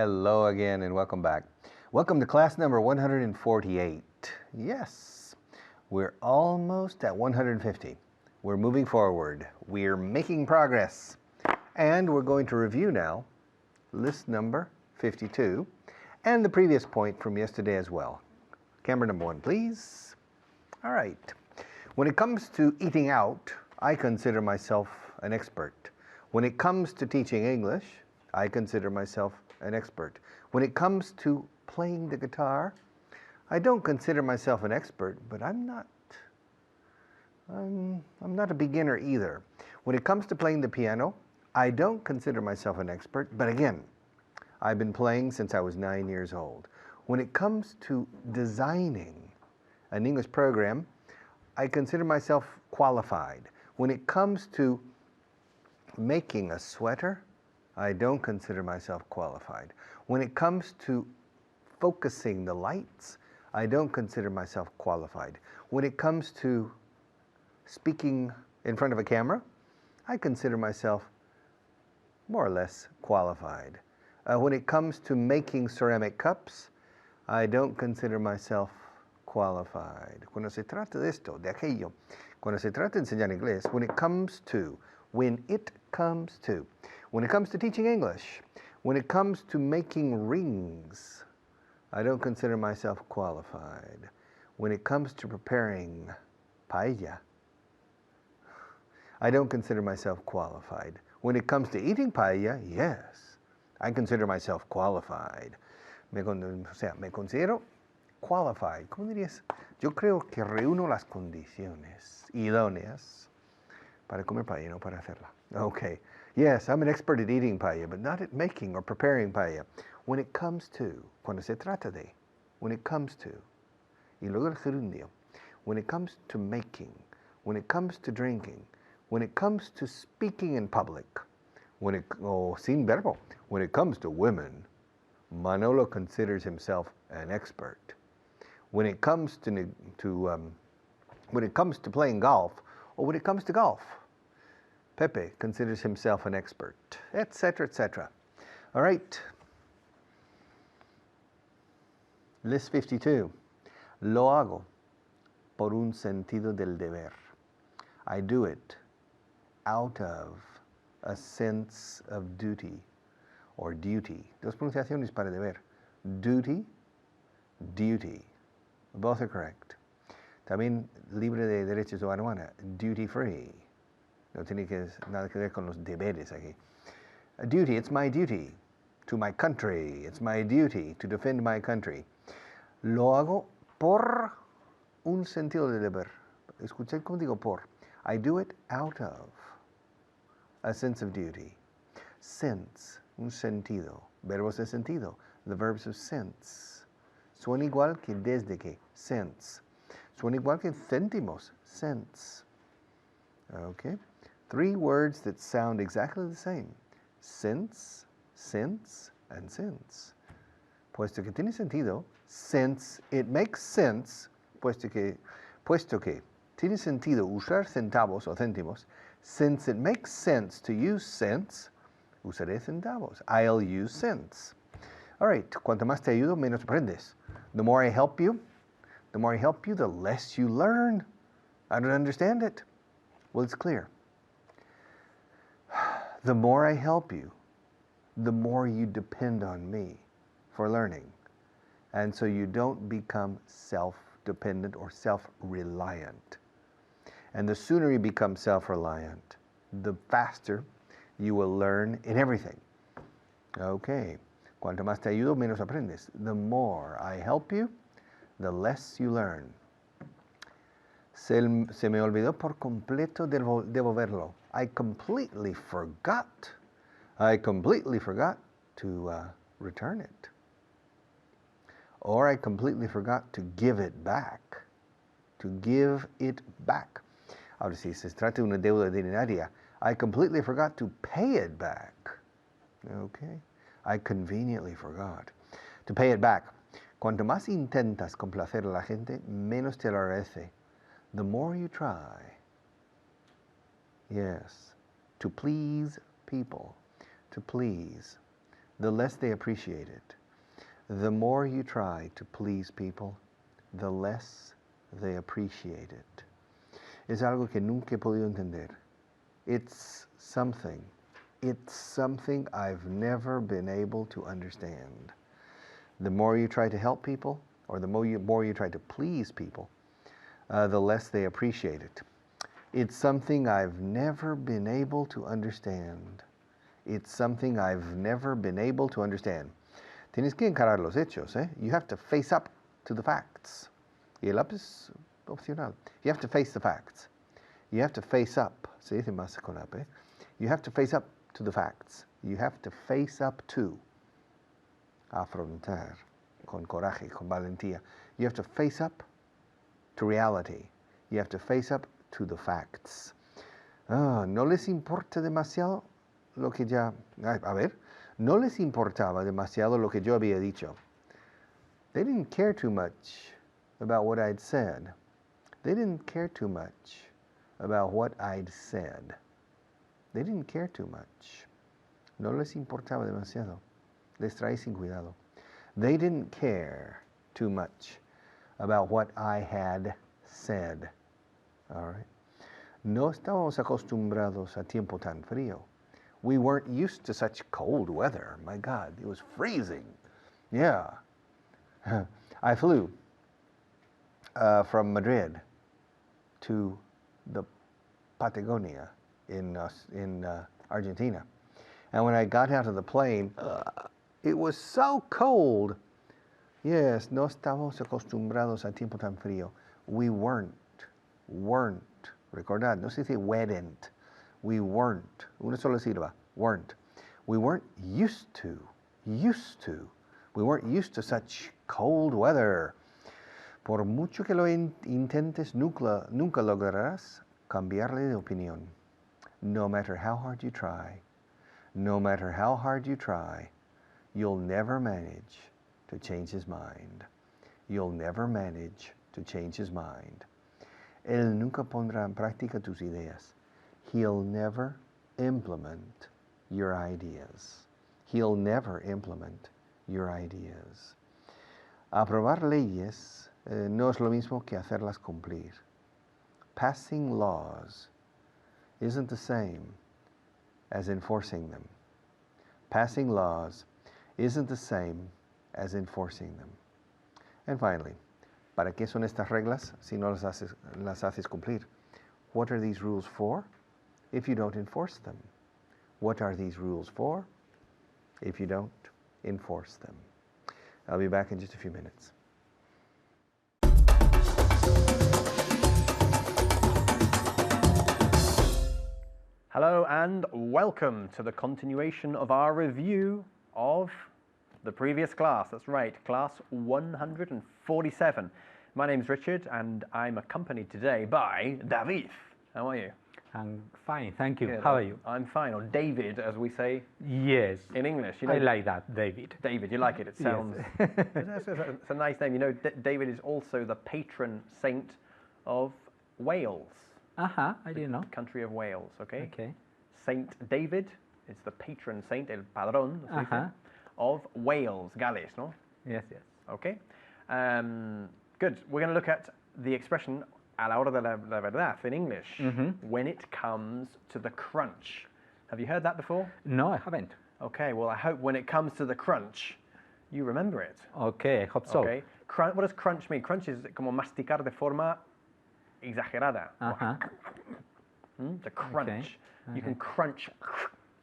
Hello again and welcome back. Welcome to class number 148. Yes, we're almost at 150. We're moving forward. We're making progress. And we're going to review now list number 52 and the previous point from yesterday as well. Camera number 1, please. All right. When it comes to eating out, I consider myself an expert. When it comes to teaching English, I consider myself an expert. When it comes to playing the guitar, I don't consider myself an expert, but I'm not a beginner either. When it comes to playing the piano, I don't consider myself an expert, but again, I've been playing since I was 9 years old. When it comes to designing an English program, I consider myself qualified. When it comes to making a sweater, I don't consider myself qualified. When it comes to focusing the lights, I don't consider myself qualified. When it comes to speaking in front of a camera, I consider myself more or less qualified. When it comes to making ceramic cups, I don't consider myself qualified. Cuando se trata de esto, de aquello, cuando se trata de enseñar inglés, when it comes to teaching English, when it comes to making rings, I don't consider myself qualified. When it comes to preparing paella, I don't consider myself qualified. When it comes to eating paella, yes, I consider myself qualified. Me considero qualified. ¿Cómo dirías? Yo creo que reúno las condiciones idóneas para comer paella, no para hacerla. Okay. Yes, I'm an expert at eating paella, but not at making or preparing paella. When it comes to, cuando se trata de, when it comes to, y luego el gerundio, when it comes to making, when it comes to drinking, when it comes to speaking in public, sin verbo, when it comes to women, Manolo considers himself an expert. When it comes to playing golf, or when it comes to golf, Pepe considers himself an expert, etc., etc. All right. List 52. Lo hago por un sentido del deber. I do it out of a sense of duty or duty. Dos pronunciaciones para deber. Duty, duty. Both are correct. También libre de derechos de aduana. Duty free. No tiene nada que ver con los deberes aquí. A duty, it's my duty to my country. It's my duty to defend my country. Lo hago por un sentido de deber. Escuché cómo digo por. I do it out of a sense of duty. Sense, un sentido. Verbos de sentido. The verbs of sense. Suena igual que desde que. Sense. Suena igual que céntimos. Sense. Okay. 3 words that sound exactly the same. Since, since, and since. Puesto que tiene sentido, since it makes sense, puesto que tiene sentido usar centavos o céntimos, since it makes sense to use cents, usaré centavos. I'll use cents. All right, cuanto más te ayudo, menos aprendes. The more I help you, the less you learn. I don't understand it. Well, it's clear. The more I help you, the more you depend on me for learning. And so you don't become self-dependent or self-reliant. And the sooner you become self-reliant, the faster you will learn in everything. Okay. Cuanto más te ayudo, menos aprendes. The more I help you, the less you learn. Se me olvidó por completo devolverlo. I completely forgot to return it. Or I completely forgot to give it back. To give it back. Ahora, si se trata de una deuda dineraria, I completely forgot to pay it back. Okay. I conveniently forgot to pay it back. Cuanto más intentas complacer a la gente, menos te lo agradece. The more you try, yes, to please people, to please, the less they appreciate it. The more you try to please people, the less they appreciate it. Es algo que nunca he podido entender. It's something I've never been able to understand. The more you try to help people, or the more you try to please people, the less they appreciate it. It's something I've never been able to understand. It's something I've never been able to understand. Tienes que encarar los hechos, ¿eh? You have to face up to the facts. Y el up es opcional. You have to face the facts. You have to face up. Se dice más con up, ¿eh? You have to face up to the facts. You have to face up to. Afrontar. Con coraje, con valentía. You have to face up to reality. You have to face up to the facts. No les importa demasiado lo que ya... no les importaba demasiado lo que yo había dicho. They didn't care too much about what I'd said. They didn't care too much about what I'd said. They didn't care too much. No les importaba demasiado. Les traí sin cuidado. They didn't care too much about what I had said. All right. No estábamos acostumbrados a tiempo tan frío. We weren't used to such cold weather. My God, it was freezing. Yeah. I flew from Madrid to the Patagonia in Argentina. And when I got out of the plane, it was so cold. Yes, no estábamos acostumbrados a tiempo tan frío. We weren't. Recordad, no se dice weren't. We weren't. Una sola sílaba. Weren't. We weren't used to. We weren't used to such cold weather. Por mucho que lo intentes, nunca lograrás cambiarle de opinión. No matter how hard you try, you'll never manage to change his mind. You'll never manage to change his mind. Él nunca pondrá en práctica tus ideas. He'll never implement your ideas. He'll never implement your ideas. Aprobar leyes no es lo mismo que hacerlas cumplir. Passing laws isn't the same as enforcing them. Passing laws isn't the same as enforcing them. And finally, ¿para qué son estas reglas si no las haces cumplir? What are these rules for if you don't enforce them? What are these rules for if you don't enforce them? I'll be back in just a few minutes. Hello and welcome to the continuation of our review of the previous class. That's right, class 147. My name's Richard and I'm accompanied today by David. How are you? I'm fine, thank you. Good. How are you? I'm fine, or David as we say Yes. in English. You know, I like that, David. David, you like it? It sounds... Yes. it's a nice name. You know, David is also the patron saint of Wales. I didn't know. Country of Wales, okay? Okay. Saint David is the patron saint, el padrón, of Wales, Gales, no? Yes. Okay. Good. We're going to look at the expression a la hora de la verdad in English, when it comes to the crunch. Have you heard that before? No, I haven't. Okay, well, I hope when it comes to the crunch, you remember it. Okay, I hope so. Okay. What does crunch mean? Crunch is como masticar de forma exagerada. The crunch. Okay. You can crunch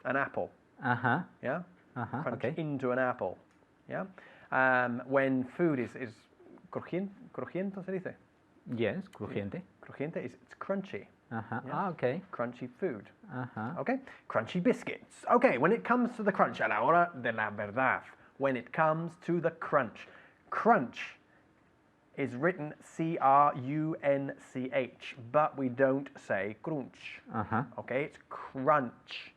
an apple. Yeah? Crunch into an apple. Yeah? When food is crujiente, se dice? Yes, crujiente. Crujiente is it's crunchy. Yeah? Okay. Crunchy food. Okay? Crunchy biscuits. Okay, when it comes to the crunch, a la hora de la verdad, when it comes to the crunch. Crunch is written C-R-U-N-C-H, but we don't say crunch. Okay, it's crunch.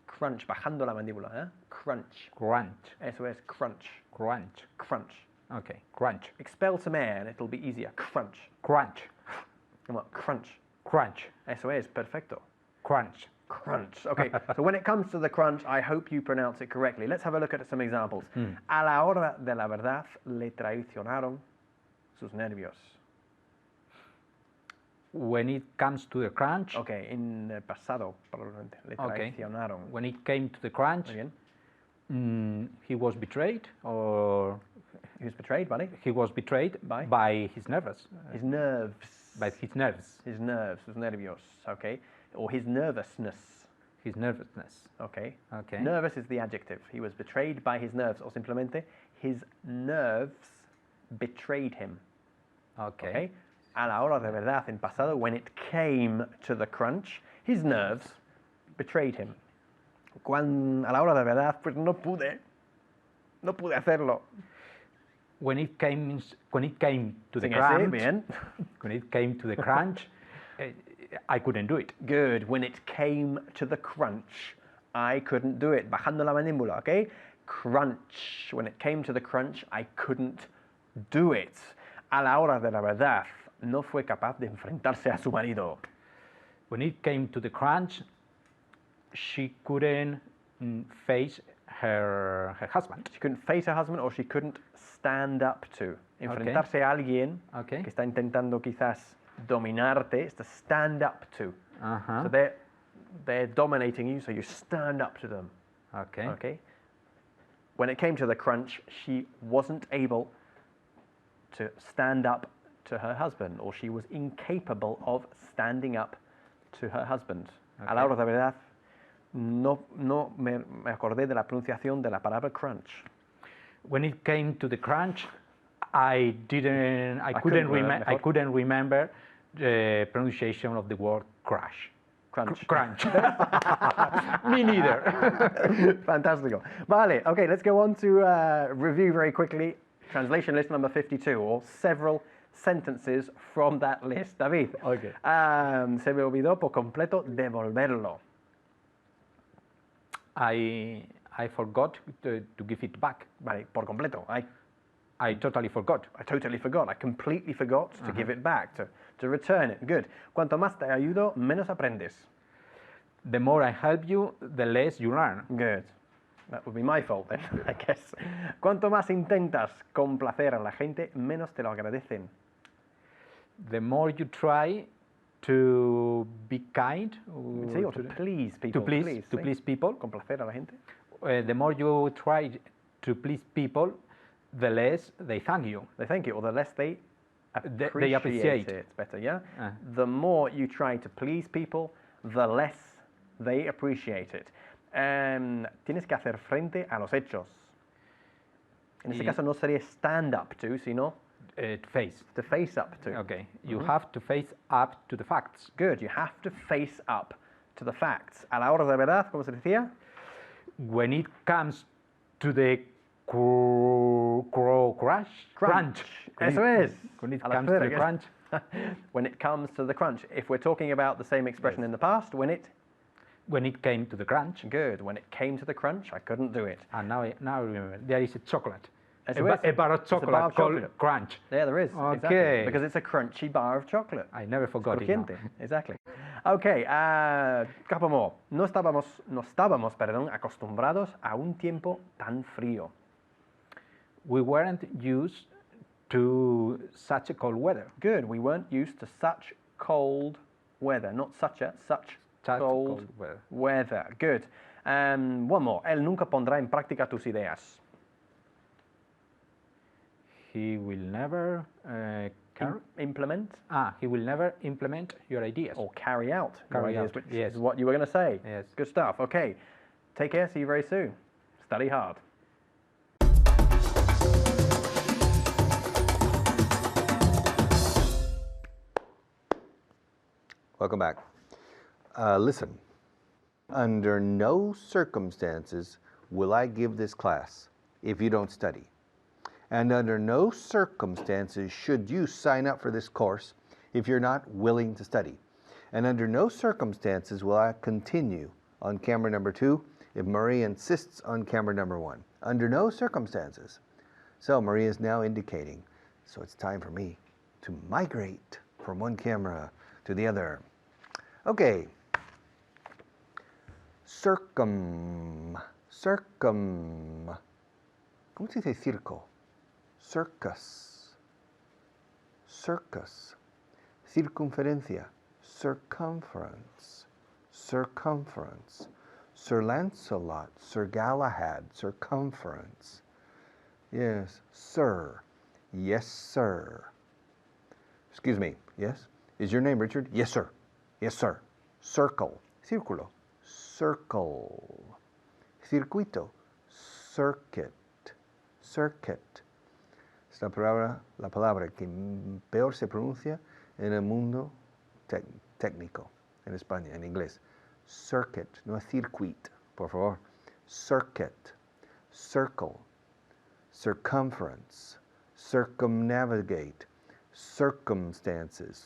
Crunch, bajando la mandíbula, ¿eh? Crunch. Crunch. Eso es crunch. Crunch. Crunch. Okay, crunch. Expel some air and it'll be easier. Crunch. Crunch. Come on, crunch. Crunch. Eso es, perfecto. Crunch. Crunch. Okay, so when it comes to the crunch, I hope you pronounce it correctly. Let's have a look at some examples. A la hora de la verdad le traicionaron sus nervios. When it comes to the crunch. Okay, in pasado, probablemente. Le traicionaron. Okay. When it came to the crunch, Muy bien. he was betrayed, or He was betrayed, ¿vale? he was betrayed by his nerves. His nerves. By his nerves. His nerves, sus nervios, okay? Or his nervousness. His nervousness. Okay. Okay. Nervous is the adjective. He was betrayed by his nerves, or simplemente his nerves betrayed him. Okay. A la hora de verdad, en pasado, when it came to the crunch, his nerves betrayed him. A la hora de verdad, pues no pude hacerlo. When it came to the Sin crunch, ese, bien. when it came to the crunch, I couldn't do it. Good. When it came to the crunch, I couldn't do it. Bajando la mandíbula, okay? Crunch. When it came to the crunch, I couldn't do it. A la hora de la verdad, no fue capaz de enfrentarse a su marido. When it came to the crunch, she couldn't face her husband. She couldn't face her husband, or she couldn't stand up to. Enfrentarse a alguien que está intentando quizás dominarte is to stand up to. So they're dominating you, so you stand up to them. Okay. When it came to the crunch, she wasn't able to stand up to her husband, or she was incapable of standing up to her husband. A la hora de verdad, no me acordé de la pronunciación de la palabra crunch. When it came to the crunch, I couldn't remember the pronunciation of the word crash. Crunch. Me neither. Fantastico. Vale, okay, let's go on to review very quickly translation list number 52, or several sentences from that list. David, okay. Se me olvidó por completo devolverlo. I forgot to give it back. Vale, por completo. I totally forgot. I totally forgot. I completely forgot to give it back, to return it. Good. Cuanto más te ayudo, menos aprendes. The more I help you, the less you learn. Good. That would be my fault then, I guess. Cuanto más intentas complacer a la gente, menos te lo agradecen. The more you try to be kind, sí, or to please people. To please people. Complacer a la gente. The more you try to please people, the less they thank you. They thank you, or the less they appreciate it. Better, yeah? The more you try to please people, the less they appreciate it. Tienes que hacer frente a los hechos. En este caso no sería stand up to, sino face. To face up to. Okay. You have to face up to the facts. Good. You have to face up to the facts. A la hora de verdad, ¿cómo se decía? When it comes to the crunch. Eso es. When it comes to the crunch. When it comes to the crunch. If we're talking about the same expression in the past, when it came to the crunch. Good. When it came to the crunch, I couldn't do it. And now I remember. There is a chocolate. A bar of chocolate called Crunch. Yeah, there is. Okay. Exactly. Because it's a crunchy bar of chocolate. I never forgot it. Exactly. Okay, couple more. No estábamos, acostumbrados a un tiempo tan frío. We weren't used to such a cold weather. Good. We weren't used to such cold weather. Not such cold weather. Good. One more. Él nunca pondrá en práctica tus ideas. He will never implement. He will never implement your ideas. Or carry out your ideas, which yes. is what you were going to say. Yes. Good stuff. Okay. Take care. See you very soon. Study hard. Welcome back. Listen, under no circumstances will I give this class if you don't study. And under no circumstances should you sign up for this course if you're not willing to study. And under no circumstances will I continue on camera number 2 if Marie insists on camera number 1. Under no circumstances. So Marie is now indicating, so it's time for me to migrate from one camera to the other. Okay. Circum. ¿Cómo se dice circo? Circus. Circunferencia. Circumference. Sir Lancelot, Sir Galahad, circumference. Yes, sir. Yes, sir. Excuse me, yes? Is your name Richard? Yes, sir. Yes, sir. Circle, círculo. Circle. Circuito, circuit. Es la palabra que peor se pronuncia en el mundo técnico, en España, en inglés. Circuit, no es circuit, por favor. Circuit, circle, circumference, circumnavigate, circumstances,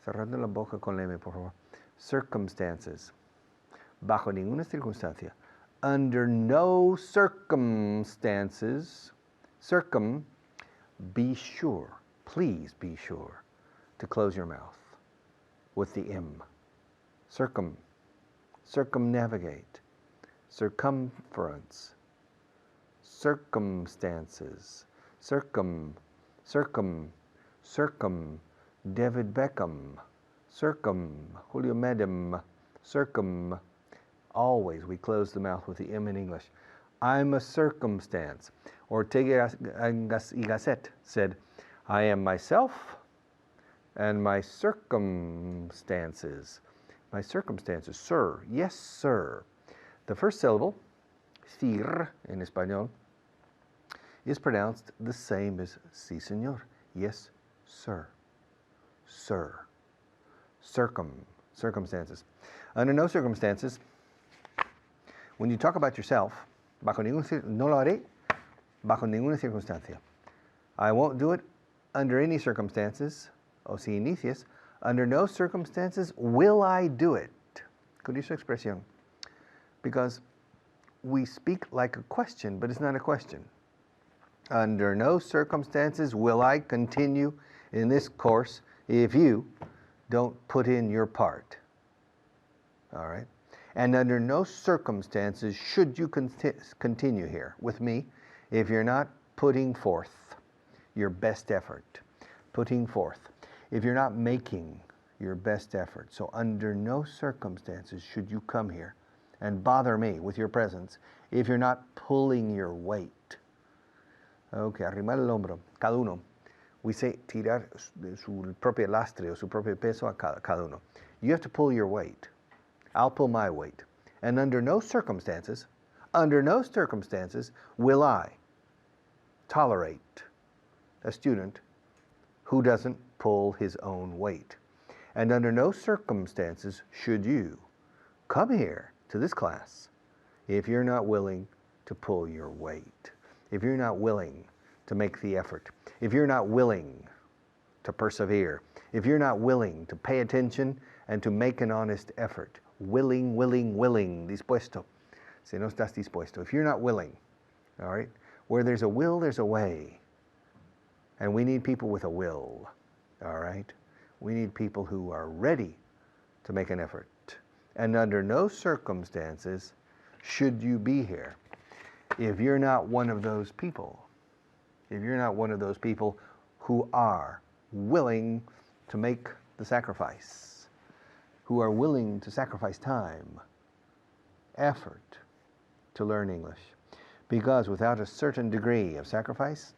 cerrando la boca con la M, por favor. Circumstances, bajo ninguna circunstancia. Under no circumstances, be sure, please be sure to close your mouth with the M. Circumnavigate, circumference, circumstances, David Beckham, Julio Medem, Always we close the mouth with the M in English. I'm a circumstance. Ortega y Gasset said, I am myself and my circumstances. My circumstances, sir. Yes, sir. The first syllable, cir in Español, is pronounced the same as sí, señor. Yes, sir. Circumstances. Under no circumstances, when you talk about yourself, no lo haré bajo ninguna circunstancia. I won't do it under any circumstances. O si inicias, under no circumstances will I do it. Curiosa expresión. Because we speak like a question, but it's not a question. Under no circumstances will I continue in this course if you don't put in your part. All right? And under no circumstances should you continue here with me if you're not putting forth your best effort. Putting forth. If you're not making your best effort. So under no circumstances should you come here and bother me with your presence if you're not pulling your weight. Okay, arrimar el hombro, cada uno. We say tirar su propio lastre o su propio peso a cada uno. You have to pull your weight. I'll pull my weight. And under no circumstances will I tolerate a student who doesn't pull his own weight. And under no circumstances should you come here to this class if you're not willing to pull your weight, if you're not willing to make the effort, if you're not willing to persevere, if you're not willing to pay attention and to make an honest effort. Willing, dispuesto. Si no estás dispuesto. If you're not willing, all right? Where there's a will, there's a way. And we need people with a will, all right? We need people who are ready to make an effort. And under no circumstances should you be here if you're not one of those people. If you're not one of those people who are willing to make the sacrifice, who are willing to sacrifice time, effort to learn English. Because without a certain degree of sacrifice,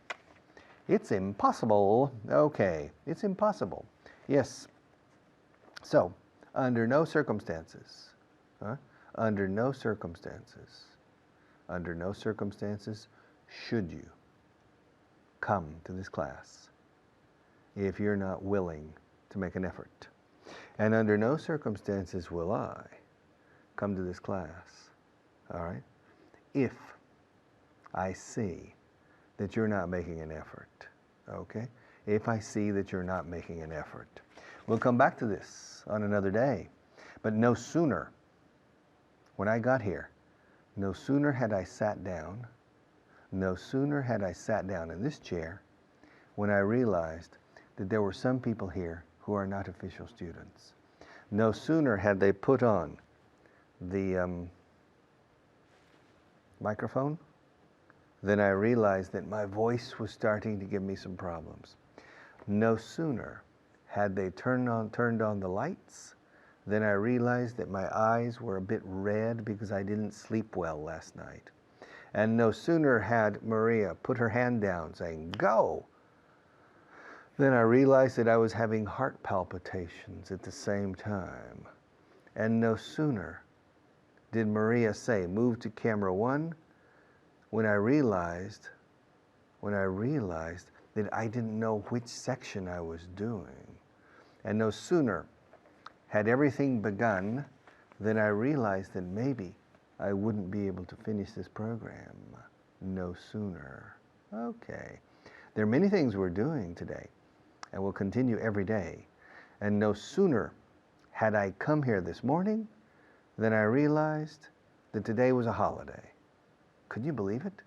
it's impossible. Okay, it's impossible. Yes. So, under no circumstances, under no circumstances should you come to this class if you're not willing to make an effort. And under no circumstances will I come to this class, all right, if I see that you're not making an effort, okay? If I see that you're not making an effort. We'll come back to this on another day. But no sooner, when I got here, no sooner had I sat down in this chair when I realized that there were some people here who are not official students. No sooner had they put on the microphone, then I realized that my voice was starting to give me some problems. No sooner had they turned on the lights, then I realized that my eyes were a bit red because I didn't sleep well last night. And no sooner had Maria put her hand down saying, "Go," then I realized that I was having heart palpitations at the same time. And no sooner did Maria say, "Move to camera 1," when I realized that I didn't know which section I was doing. And no sooner had everything begun than I realized that maybe I wouldn't be able to finish this program. No sooner. Okay. There are many things we're doing today, and we'll continue every day. And no sooner had I come here this morning than I realized that today was a holiday. Could you believe it?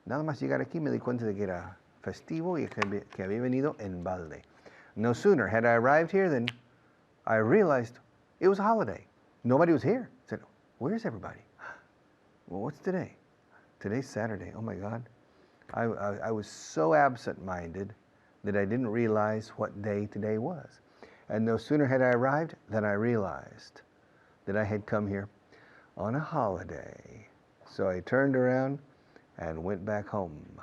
Nada más llegar aquí me di cuenta de que era festivo y que había venido en balde. No sooner had I arrived here than I realized it was a holiday. Nobody was here. I said, "Where's everybody?" "Well, what's today?" "Today's Saturday." Oh my God. I was so absent-minded that I didn't realize what day today was. And no sooner had I arrived than I realized that I had come here on a holiday. So I turned around and went back home.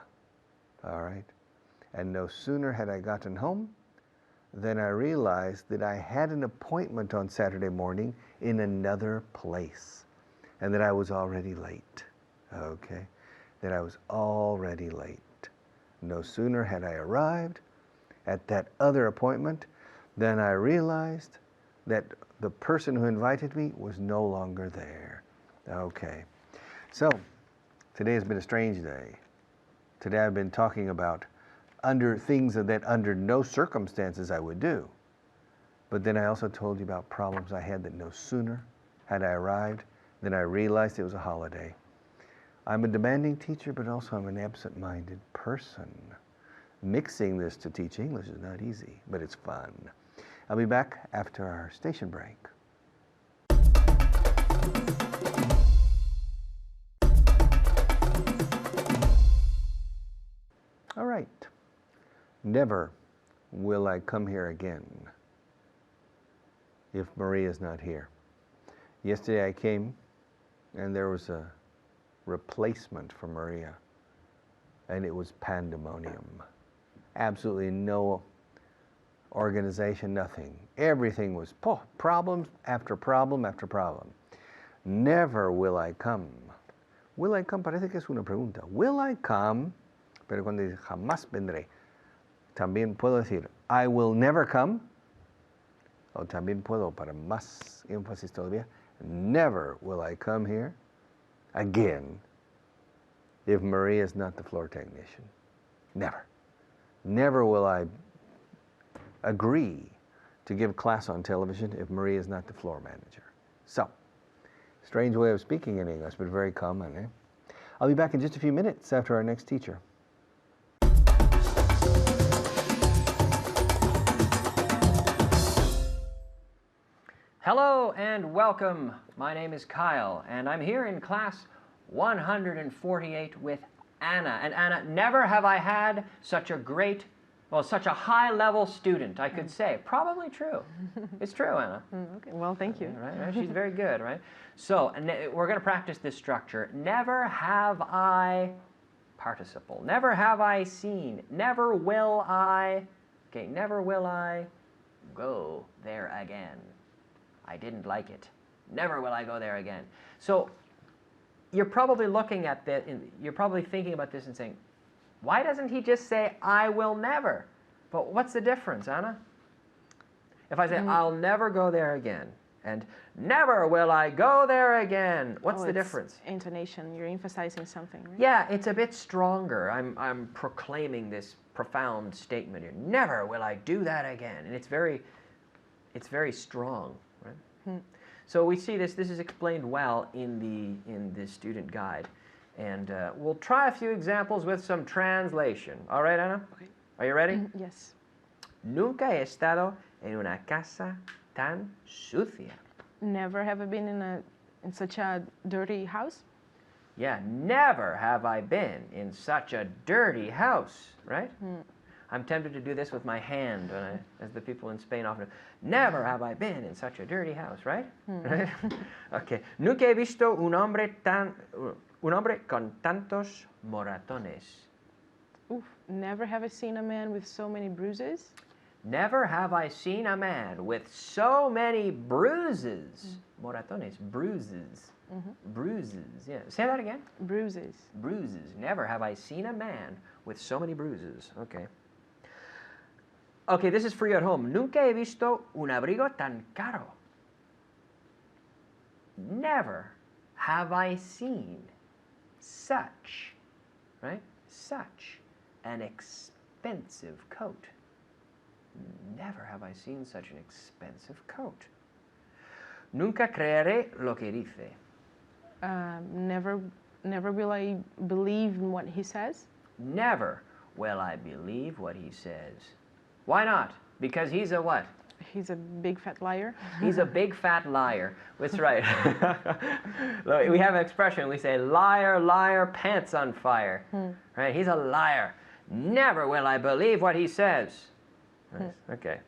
All right? And no sooner had I gotten home than I realized that I had an appointment on Saturday morning in another place and that I was already late. Okay? That I was already late. No sooner had I arrived at that other appointment than I realized that the person who invited me was no longer there. Okay. So, today has been a strange day. Today I've been talking about things that under no circumstances I would do. But then I also told you about problems I had that no sooner had I arrived than I realized it was a holiday. I'm a demanding teacher, but also I'm an absent-minded person. Mixing this to teach English is not easy, but it's fun. I'll be back after our station break. All right. Never will I come here again if Maria's not here. Yesterday I came and there was a replacement for Maria, and it was pandemonium. Absolutely no organization, nothing. Everything was problems after problem after problem. Never will I come. Will I come parece que es una pregunta. Will I come? Pero cuando dice jamás vendré, también puedo decir I will never come. O también puedo, para más énfasis todavía, never will I come here again if Maria is not the floor technician. Never. Never will I agree to give class on television if Maria is not the floor manager. So, strange way of speaking in English, but very common, eh? I'll be back in just a few minutes after our next teacher. Hello and welcome. My name is Kyle, and I'm here in class 148 with Anna. And Anna, never have I had such a such a high-level student, I could say. Probably true. It's true, Anna. Okay. Well, thank you. Right? She's very good, right? So, we're going to practice this structure. Never have I participle. Never have I seen. Never will I. Okay, never will I go there again. I didn't like it. Never will I go there again. So, you're probably looking at this, you're probably thinking about this and saying, why doesn't he just say, I will never? But what's the difference, Anna? If I say, I'll never go there again, and never will I go there again, what's the difference? Intonation. You're emphasizing something, right? Yeah, it's a bit stronger. I'm proclaiming this profound statement here. Never will I do that again. And it's very strong, right? So we see this is explained well in the student guide. And we'll try a few examples with some translation. All right, Anna? Okay. Are you ready? Yes. Nunca he estado en una casa tan sucia. Never have I been in a In such a dirty house? Yeah, never have I been in such a dirty house, right? I'm tempted to do this with my hand, as the people in Spain often do. Never have I been in such a dirty house, right? Okay. Nunca he visto un hombre con tantos moratones. Oof. Never have I seen a man with so many bruises. Never have I seen a man with so many bruises. Moratones, bruises. Bruises, yeah. Say that again. Bruises. Bruises. Never have I seen a man with so many bruises. Okay. Okay, this is for you at home. Nunca he visto un abrigo tan caro. Never have I seen such, right? Such an expensive coat. Never have I seen such an expensive coat. Nunca creeré lo que dice. Never will I believe in what he says. Never will I believe what he says. Why not? Because he's a what? He's a big fat liar. He's a big fat liar. That's right. We have an expression. We say, liar, liar, pants on fire. Right? He's a liar. Never will I believe what he says. Nice. Okay.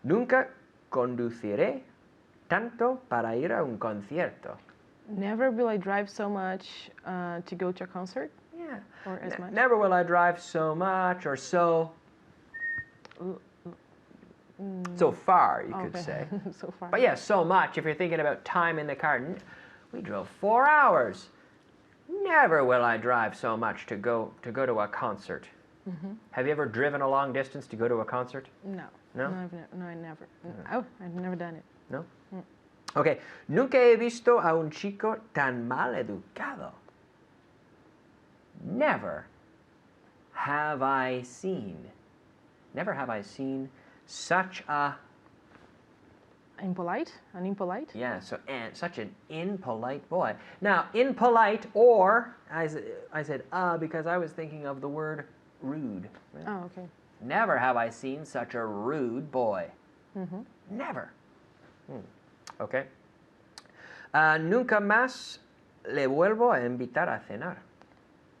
Nunca conduciré tanto para ir a un concierto. Never will I drive so much to go to a concert. Yeah. Or as much. Never will I drive so much or so far, you could say. So far. But yeah, so much. If you're thinking about time in the car, we drove 4 hours. Never will I drive so much to go to a concert. Have you ever driven a long distance to go to a concert? No. No? No, I never. Oh, I've never done it. No? Okay. Nunca he visto a un chico tan mal educado. Never have I seen such a... Impolite? An impolite? Yeah, such an impolite boy. Now, impolite, or, I said because I was thinking of the word rude. Right? Oh, okay. Never have I seen such a rude boy. Never. Okay. Nunca más le vuelvo a invitar a cenar.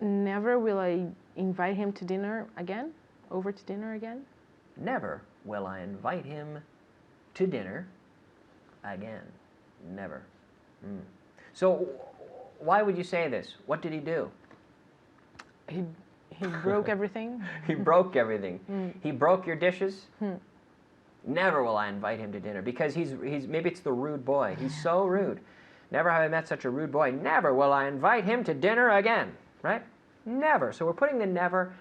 Never will I invite him to dinner again? Over to dinner again? Never will I invite him to dinner again. Never. So, why would you say this? What did he do? He broke everything. He broke everything. He broke your dishes. Never will I invite him to dinner because he's maybe it's the rude boy. He's so rude. Never have I met such a rude boy. Never will I invite him to dinner again. Right? Never. So we're putting the never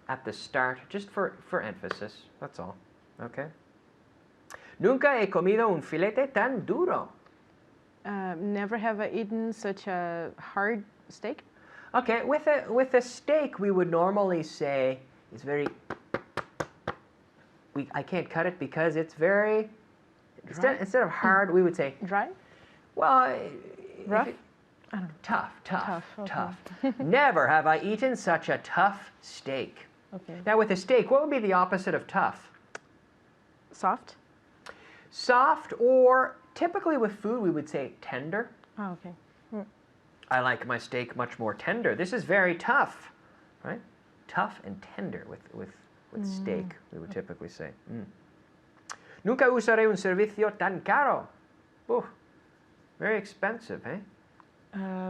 at the start just for emphasis. That's all. Okay. Nunca he comido un filete tan duro. Never have I eaten such a hard steak. Okay, with a steak we would normally say it's very. I can't cut it because it's very. Instead of hard, we would say dry. Well, rough. I don't know. Tough. Okay. Tough. Never have I eaten such a tough steak. Okay. Now with a steak, what would be the opposite of tough? Soft. Soft, or typically with food we would say tender. Oh, okay. I like my steak much more tender. This is very tough, right? Tough and tender with steak, we would typically say. Nunca usaré un servicio tan caro. Ooh, very expensive, eh?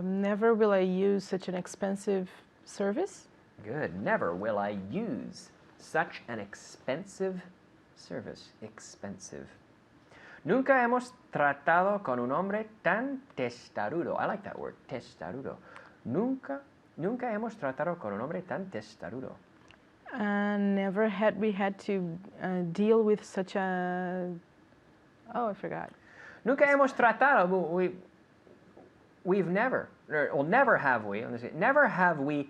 Never will I use such an expensive service. Good. Never will I use such an expensive service. Expensive. Nunca hemos tratado con un hombre tan testarudo. I like that word, testarudo. Nunca hemos tratado con un hombre tan testarudo. Never had we had to deal with such a... Oh, I forgot. Nunca hemos tratado. We've never, or never have we. Never have we.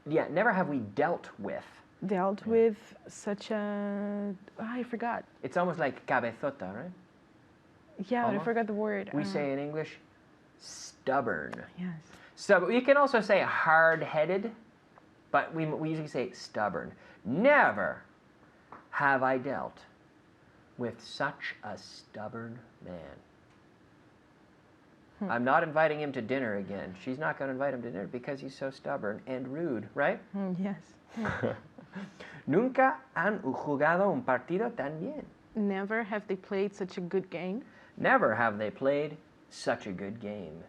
Yeah, never have we dealt with. Dealt with such a... Oh, I forgot. It's almost like cabezota, right? Yeah, Almost. I forgot the word. We say in English, stubborn. Yes. So you can also say hard-headed, but we usually say stubborn. Never have I dealt with such a stubborn man. I'm not inviting him to dinner again. She's not going to invite him to dinner because he's so stubborn and rude, right? Yes. Nunca han jugado un partido tan bien. Never have they played such a good game. Never have they played such a good game.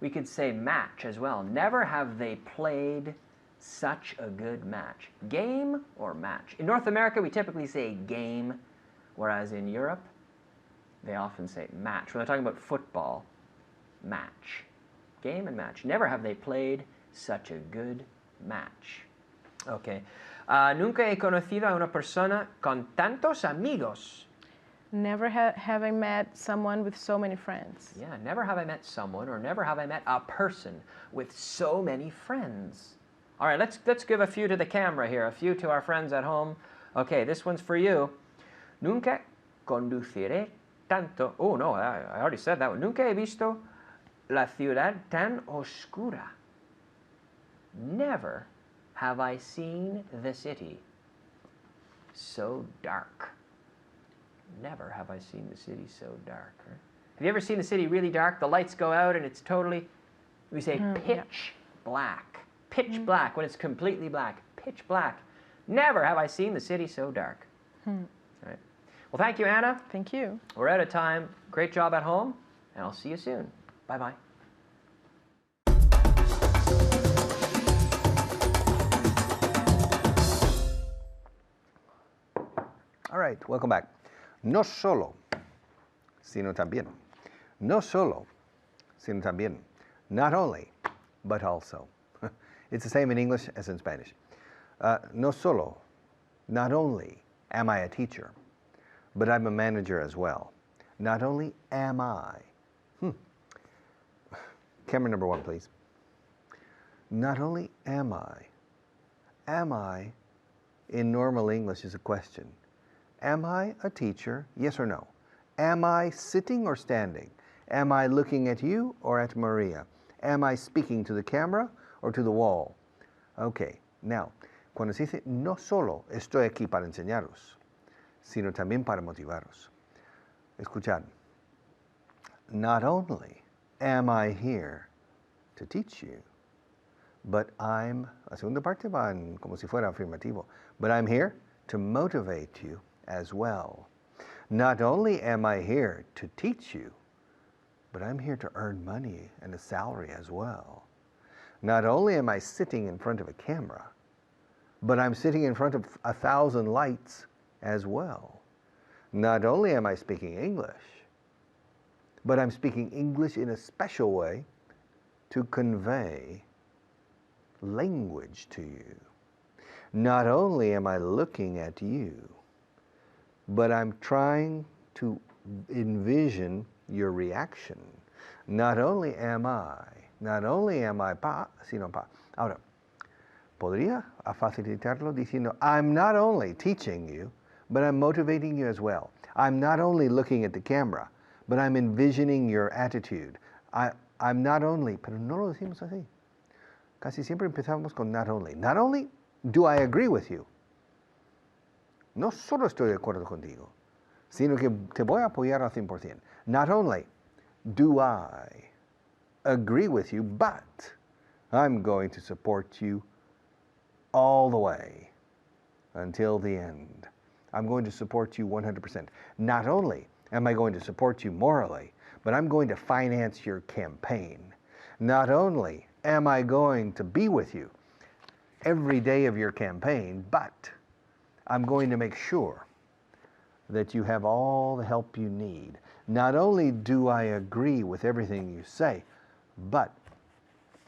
We could say match as well. Never have they played such a good match. Game or match? In North America, we typically say game, whereas in Europe, they often say match. When they're talking about football, match. Game and match. Never have they played such a good match. Okay. Nunca he conocido a una persona con tantos amigos. Never have I met someone with so many friends. Yeah, never have I met someone, or never have I met a person with so many friends. All right, let's give a few to the camera here, a few to our friends at home. Okay, this one's for you. Nunca conduciré tanto. Oh, no, I already said that one. Nunca he visto la ciudad tan oscura. Never have I seen the city so dark. Never have I seen the city so dark. Right? Have you ever seen the city really dark? The lights go out and it's totally, we say pitch black. Pitch black when it's completely black. Pitch black. Never have I seen the city so dark. Right. Well, thank you, Anna. Thank you. We're out of time. Great job at home, and I'll see you soon. Bye-bye. All right, welcome back. No solo, sino también. No solo, sino también. Not only, but also. It's the same in English as in Spanish. No solo, not only am I a teacher, but I'm a manager as well. Not only am I. Camera number 1, please. Not only am I in normal English is a question. Am I a teacher? Yes or no? Am I sitting or standing? Am I looking at you or at Maria? Am I speaking to the camera or to the wall? Okay, now, cuando se dice no solo estoy aquí para enseñaros, sino también para motivaros. Escuchad. Not only am I here to teach you, but la segunda parte va como si fuera afirmativo, but I'm here to motivate you as well. Not only am I here to teach you, but I'm here to earn money and a salary as well. Not only am I sitting in front of a camera, but I'm sitting in front of 1,000 lights as well. Not only am I speaking English, but I'm speaking English in a special way to convey language to you. Not only am I looking at you, but I'm trying to envision your reaction. Not only am I pa, sino pa. Ahora, podría facilitarlo diciendo, I'm not only teaching you, but I'm motivating you as well. I'm not only looking at the camera, but I'm envisioning your attitude. I'm not only, pero no lo decimos así. Casi siempre empezamos con not only. Not only do I agree with you. No solo estoy de acuerdo contigo, sino que te voy a apoyar al 100%. Not only do I agree with you, but I'm going to support you all the way until the end. I'm going to support you 100%. Not only am I going to support you morally, but I'm going to finance your campaign. Not only am I going to be with you every day of your campaign, but I'm going to make sure that you have all the help you need. Not only do I agree with everything you say, but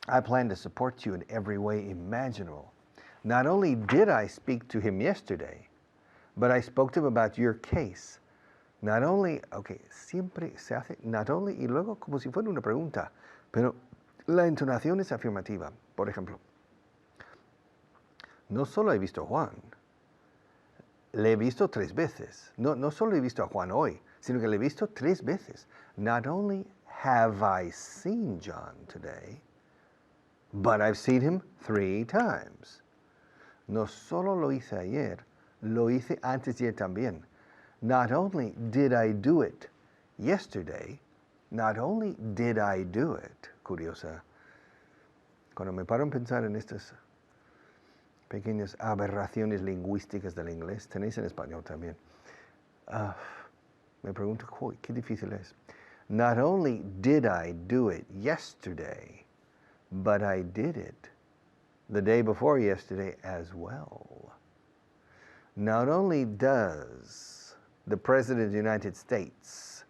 I plan to support you in every way imaginable. Not only did I speak to him yesterday, but I spoke to him about your case. Not only, okay, siempre se hace not only y luego como si fuera una pregunta, pero la entonación es afirmativa. Por ejemplo, no solo he visto a Juan, le he visto 3 veces. No solo he visto a Juan hoy, sino que le he visto 3 veces. Not only have I seen John today, but I've seen him 3 times. No solo lo hice ayer, lo hice antes de ayer también. Not only did I do it yesterday, Not only did I do it, curiosa, cuando me paro a pensar en estas pequeñas aberraciones lingüísticas del inglés, tenéis en español también, me pregunto, qué difícil es. Not only did I do it yesterday, but I did it the day before yesterday as well. Not only does the President of the United States,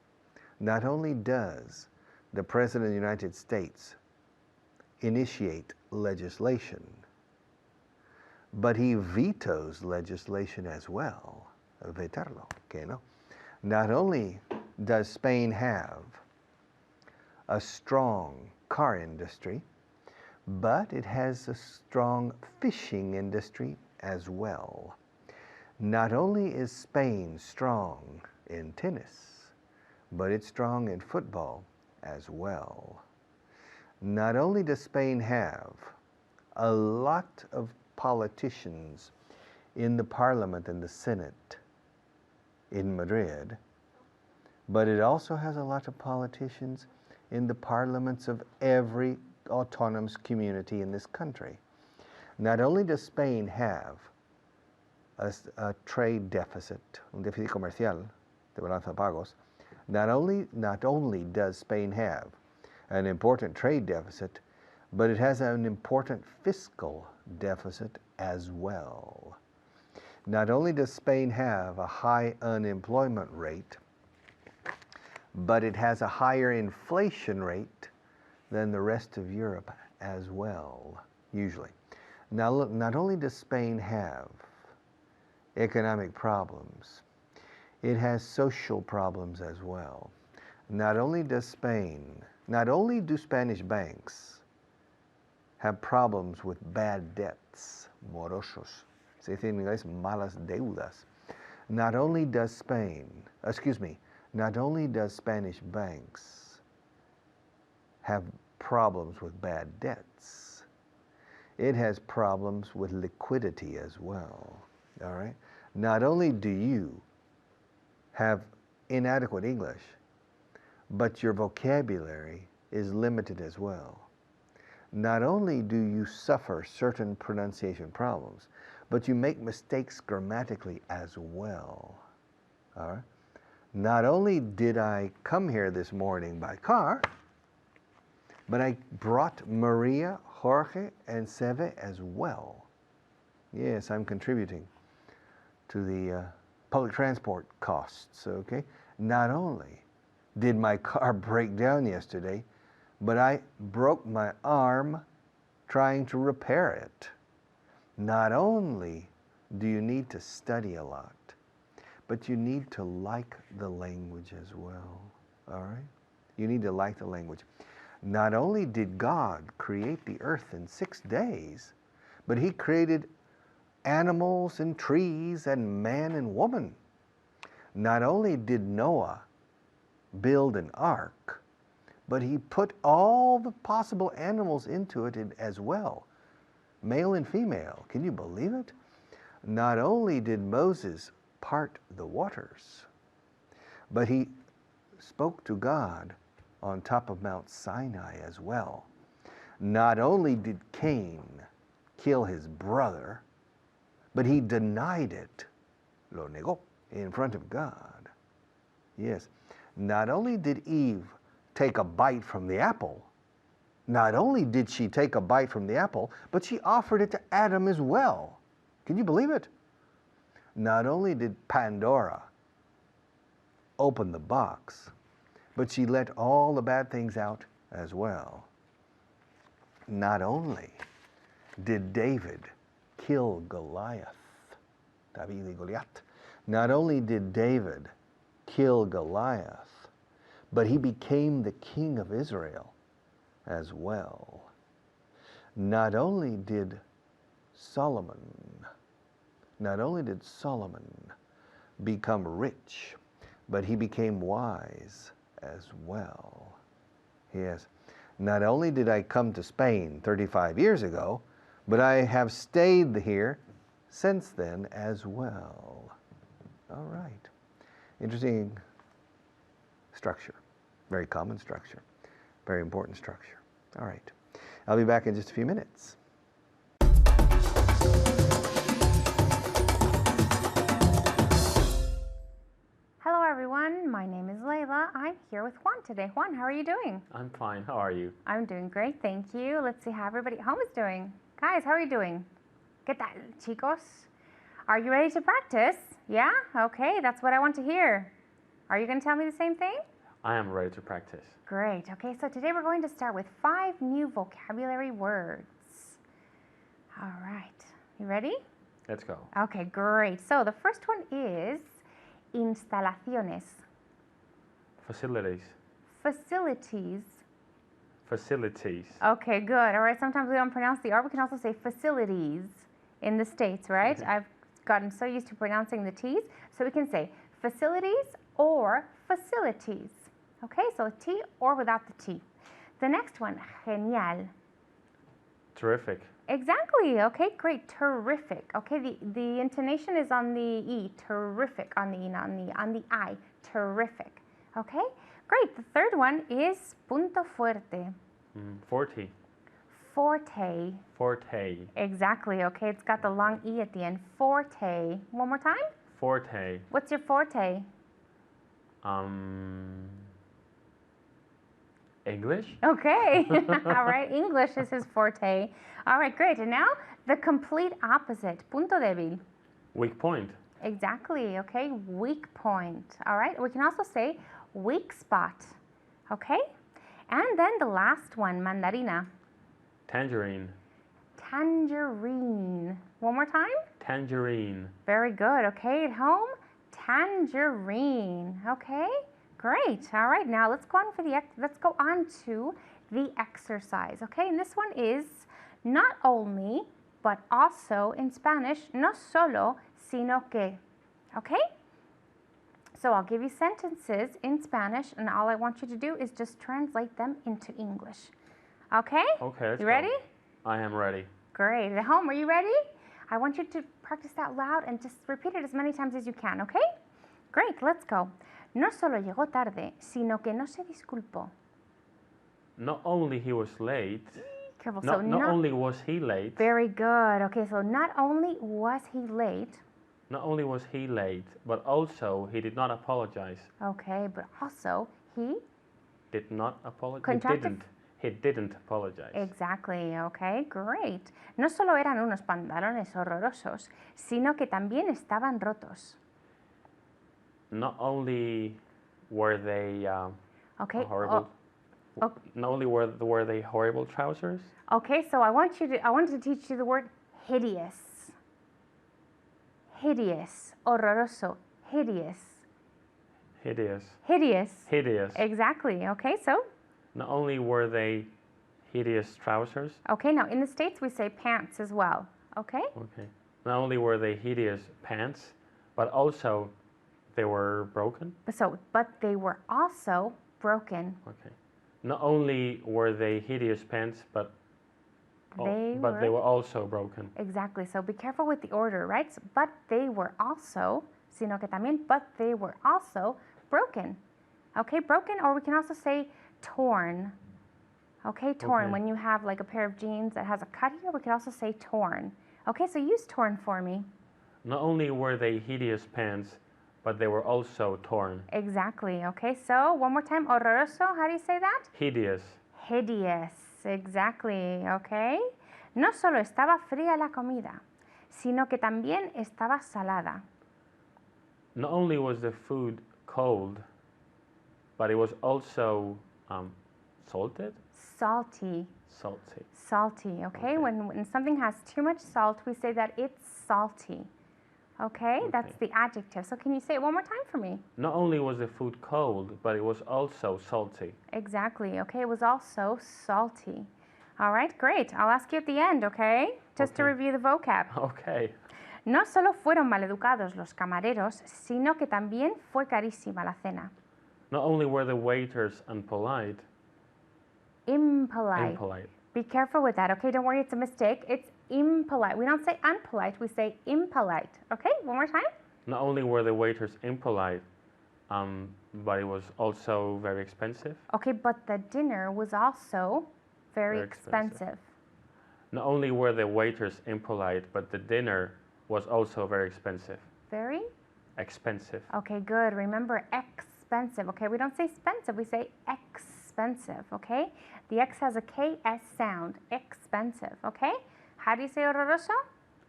not only does the President of the United States initiate legislation, but he vetoes legislation as well. Vetarlo, okay, no? Not only does Spain have a strong car industry, but it has a strong fishing industry as well. Not only is Spain strong in tennis, but it's strong in football as well. Not only does Spain have a lot of politicians in the Parliament and the Senate in Madrid, but it also has a lot of politicians in the parliaments of every autonomous community in this country. Not only does Spain have a trade deficit, un déficit comercial, de balanza de pagos, not only does Spain have an important trade deficit, but it has an important fiscal deficit as well. Not only does Spain have a high unemployment rate, but it has a higher inflation rate than the rest of Europe as well, usually. Now, look, not only does Spain have economic problems, it has social problems as well. Not only do Spanish banks have problems with bad debts, morosos, se dice en inglés malas deudas. Not only does Spanish banks have problems with bad debts, it has problems with liquidity as well, all right? Not only do you have inadequate English, but your vocabulary is limited as well. Not only do you suffer certain pronunciation problems, but you make mistakes grammatically as well, all right? Not only did I come here this morning by car, but I brought Maria, Jorge, and Seve as well. Yes, I'm contributing to the public transport costs, okay? Not only did my car break down yesterday, but I broke my arm trying to repair it. Not only do you need to study a lot, but you need to like the language as well, all right? You need to like the language. Not only did God create the earth in 6 days, but he created animals and trees and man and woman. Not only did Noah build an ark, but he put all the possible animals into it as well, male and female. Can you believe it? Not only did Moses part the waters, but he spoke to God on top of Mount Sinai as well. Not only did Cain kill his brother, but he denied it, lo negó, in front of God. Yes. Not only did Eve take a bite from the apple, not only did she take a bite from the apple, but she offered it to Adam as well. Can you believe it? Not only did Pandora open the box, but she let all the bad things out as well. Not only did David kill Goliath, David y Goliath, not only did David kill Goliath, but he became the king of Israel as well. Not only did Solomon become rich, but he became wise as well. Yes. Not only did I come to Spain 35 years ago, but I have stayed here since then as well. All right. Interesting structure. Very common structure. Very important structure. All right. I'll be back in just a few minutes. Hello everyone, my name is Layla. I'm here with Juan today. Juan, how are you doing? I'm fine. How are you? I'm doing great, thank you. Let's see how everybody at home is doing. Guys, how are you doing? ¿Qué tal, chicos? Are you ready to practice? Yeah? Okay, that's what I want to hear. Are you going to tell me the same thing? I am ready to practice. Great. Okay, so today we're going to start with 5 new vocabulary words. All right. You ready? Let's go. Okay, great. So the first one is instalaciones. Facilities. Facilities. Facilities. Okay, good. All right, sometimes we don't pronounce the R. We can also say facilities in the States, right? Mhm. I've gotten so used to pronouncing the T's. So we can say facilities or facilities. Okay, so a T or without the T. The next one, genial. Terrific. Exactly. Okay, great. Terrific. Okay, the intonation is on the E. Terrific on the E, not on the I. Terrific. Okay, great. The third one is punto fuerte. Forte. Forte. Forte. Exactly. Okay, it's got the long E at the end. Forte. One more time. Forte. What's your forte? English? Okay. All right, English is his forte. All right, great. And now the complete opposite. Punto débil. Weak point. Exactly. Okay, weak point. All right, we can also say weak spot. Okay, and then the last one, mandarina. Tangerine. Tangerine. One more time. Tangerine. Very good. Okay, at home, tangerine. Okay, great. All right, now let's go on to the exercise. Okay, and this one is not only but also in Spanish, no solo, sino que. Okay? So I'll give you sentences in Spanish, and all I want you to do is just translate them into English. Okay? Okay, let's You go. ready? I am ready. Great. At home, are you ready? I want you to practice that loud and just repeat it as many times as you can, okay? Great, let's go. No solo llegó tarde, sino que no se disculpó. Not only he was late. Careful. Not only was he late. Very good. Okay, so not only was he late. Not only was he late, but also he did not apologize. Okay, but also he Did not apologize. Contractive- He didn't apologize. Exactly, okay, great. No solo eran unos pantalones horrorosos, sino que también estaban rotos. Not only were they Okay. horrible. oh. Not only were they horrible trousers. Okay, so I wanted to teach you the word hideous. Hideous, horroroso, hideous. Hideous. Hideous. Hideous. Exactly. Okay, so Not only were they hideous trousers. okay, now in the States we say pants as well. Okay? Okay. Not only were they hideous pants, but also they were broken. But they were also broken. Okay. Not only were they hideous pants, but they were also broken. Exactly. So be careful with the order, right? But they were also, sino que también, but they were also broken. Okay, broken, or we can also say torn. Okay, torn. Okay. When you have like a pair of jeans that has a cut here, we can also say torn. Okay, so use torn for me. Not only were they hideous pants, but they were also torn. Exactly. Okay, so one more time. Horroroso, how do you say that? Hideous. Hideous. Exactly. Okay. No solo estaba fría la comida, sino que también estaba salada. Not only was the food cold, but it was also salted. Salty. Salty. Salty. Okay. Okay. When something has too much salt, we say that it's salty. Okay, that's the adjective. So can you say it one more time for me? Not only was the food cold, but it was also salty. Exactly. Okay, it was also salty. All right, great. I'll ask you at the end, okay? Just to Okay. review the vocab. Okay. No solo fueron maleducados los camareros, sino que también fue carísima la cena. Not only were the waiters impolite. Impolite. Be careful with that, okay? Don't worry, it's a mistake. It's impolite. We don't say unpolite, we say impolite. Okay, one more time. Not only were the waiters impolite, but it was also very expensive. Okay, but the dinner was also very Very expensive. expensive. Not only were the waiters impolite, but the dinner was also very expensive. Very? Expensive. Okay, good. Remember, expensive. Okay, we don't say expensive, we say expensive. Okay, the X has a KS sound. Expensive. Okay, how do you say horroroso?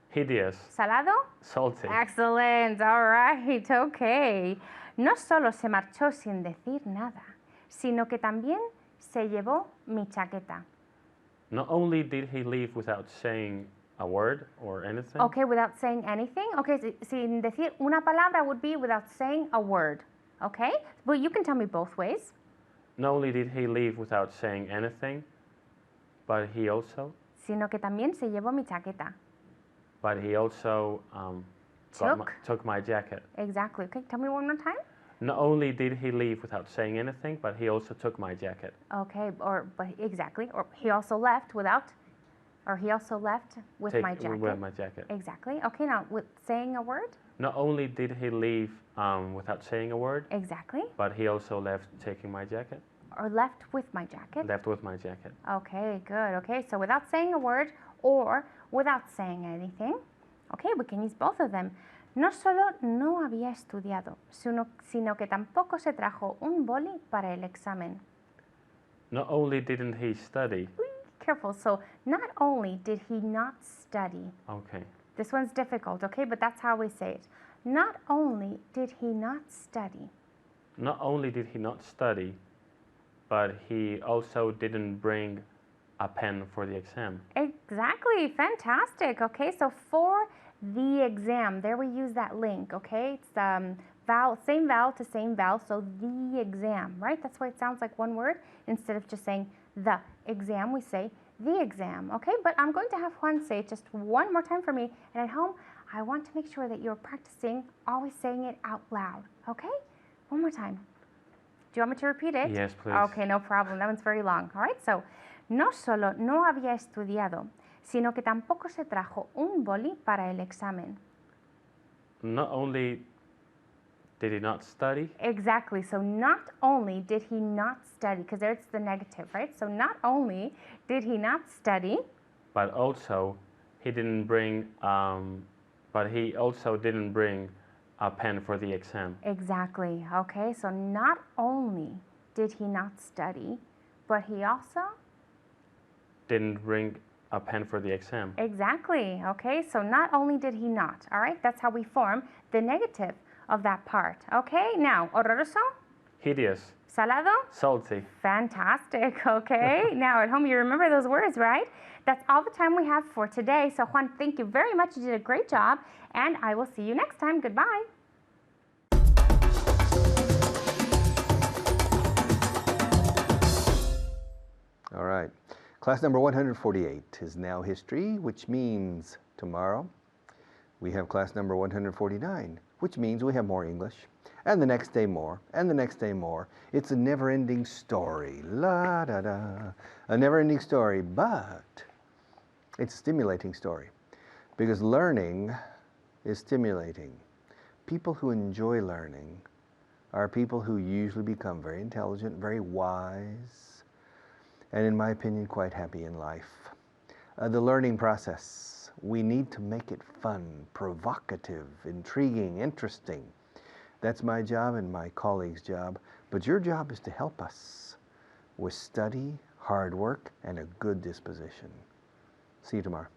Hideous. Salado? Salty. Excellent. All right. Okay. No solo se marchó sin decir nada, sino que también se llevó mi chaqueta. Not only did he leave without saying a word or anything. Okay, without saying anything. Okay, sin decir una palabra would be without saying a word. Okay, but you can tell me both ways. Not only did he leave without saying anything, but he also Sino que también se llevó mi chaqueta. Took my jacket. Exactly. Okay, tell me one more time. Not only did he leave without saying anything, but he also took my jacket. Okay, but exactly. Or he also left with my jacket. With my jacket. Exactly. Okay, now with saying a word. Not only did he leave without saying a word. Exactly. But he also left taking my jacket. Or left with my jacket. Left with my jacket. Okay, good. Okay, so without saying a word or without saying anything. Okay, we can use both of them. No solo no había estudiado, sino que tampoco se trajo un boli para el examen. Not only didn't he study. Careful. So not only did he not study. Okay. This one's difficult, okay? But that's how we say it. Not only did he not study. Not only did he not study, but he also didn't bring a pen for the exam. Exactly. Fantastic. Okay, so for the exam, there we use that link, okay? It's same vowel to same vowel, so the exam, right? That's why it sounds like one word. Instead of just saying the exam, we say the exam, okay? But I'm going to have Juan say it just one more time for me, and at home, I want to make sure that you're practicing always saying it out loud, okay? One more time. Do you want me to repeat it? Yes, please. Okay, no problem. That one's very long. All right, so no solo no había estudiado, sino que tampoco se trajo un boli para el examen. Not only did he not study. Exactly. So not only did he not study, because there's the negative, right? So not only did he not study, but also he didn't bring. But he also didn't bring a pen for the exam. Exactly. Okay. So not only did he not study, but he also didn't bring a pen for the exam. Exactly. Okay. So not only did he not. All right. That's how we form the negative of that part. Okay. Now, horroroso. Hideous. Salado. Salty. Fantastic. Okay. Now at home, you remember those words, right? That's all the time we have for today. So Juan, thank you very much. You did a great job, and I will see you next time. Goodbye. All right. Class number 148 is now history, which means tomorrow we have class number 149, which means we have more English, and the next day more, and the next day more. It's a never-ending story, la-da-da, a never-ending story, but it's a stimulating story because learning is stimulating. People who enjoy learning are people who usually become very intelligent, very wise, and in my opinion, quite happy in life. The learning process, we need to make it fun, provocative, intriguing, interesting. That's my job and my colleagues' job, but your job is to help us with study, hard work, and a good disposition. See you tomorrow.